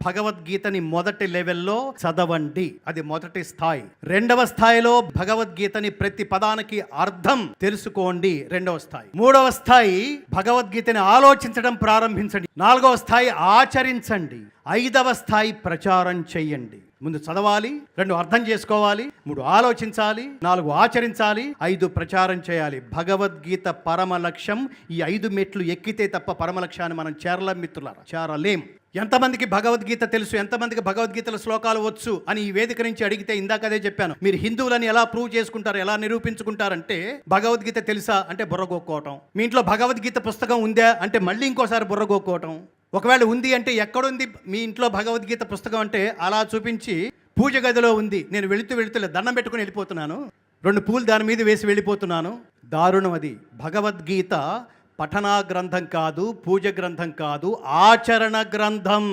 భగవద్గీతని మొదటి లెవెల్లో చదవండి, అది మొదటి స్థాయి. రెండవ స్థాయిలో భగవద్గీతని ప్రతి పదానికి అర్థం తెలుసుకోండి, రెండవ స్థాయి. మూడవ స్థాయి భగవద్గీతని ఆలోచించడం ప్రారంభించండి. నాలుగవ స్థాయి ఆచరించండి. ఐదవ స్థాయి ప్రచారం చెయ్యండి. ముందు చదవాలి, 2 అర్థం చేసుకోవాలి, 3 ఆలోచించాలి, 4 ఆచరించాలి, 5 ప్రచారం చేయాలి. భగవద్గీత పరమ లక్ష్యం. ఈ 5 మెట్లు ఎక్కితే తప్ప పరమ లక్ష్యాన్ని మనం చేరలేం మిత్రులారా, చేరలేం. ఎంతమందికి భగవద్గీత తెలుసు, ఎంతమందికి భగవద్గీతల శ్లోకాలు వచ్చు అని ఈ వేదిక నుంచి అడిగితే ఇందాక అదే చెప్పాను. మీరు హిందువులని ఎలా ప్రూవ్ చేసుకుంటారు, ఎలా నిరూపించుకుంటారంటే భగవద్గీత తెలుసా అంటే బుర్రగొక్కోవటం, మీ ఇంట్లో భగవద్గీత పుస్తకం ఉందా అంటే మళ్ళీ ఇంకోసారి బుర్రగొక్కోవటం, ఒకవేళ ఉంది అంటే ఎక్కడుంది మీ ఇంట్లో భగవద్గీత పుస్తకం అంటే అలా చూపించి పూజ గదిలో ఉంది, నేను వెళుతూ దండం పెట్టుకుని వెళ్ళిపోతున్నాను, 2 పూలు దాని మీద వేసి వెళ్ళిపోతున్నాను. దారుణం అది. భగవద్గీత పఠనా గ్రంథం కాదు, పూజ గ్రంథం కాదు, ఆచరణ గ్రంథం.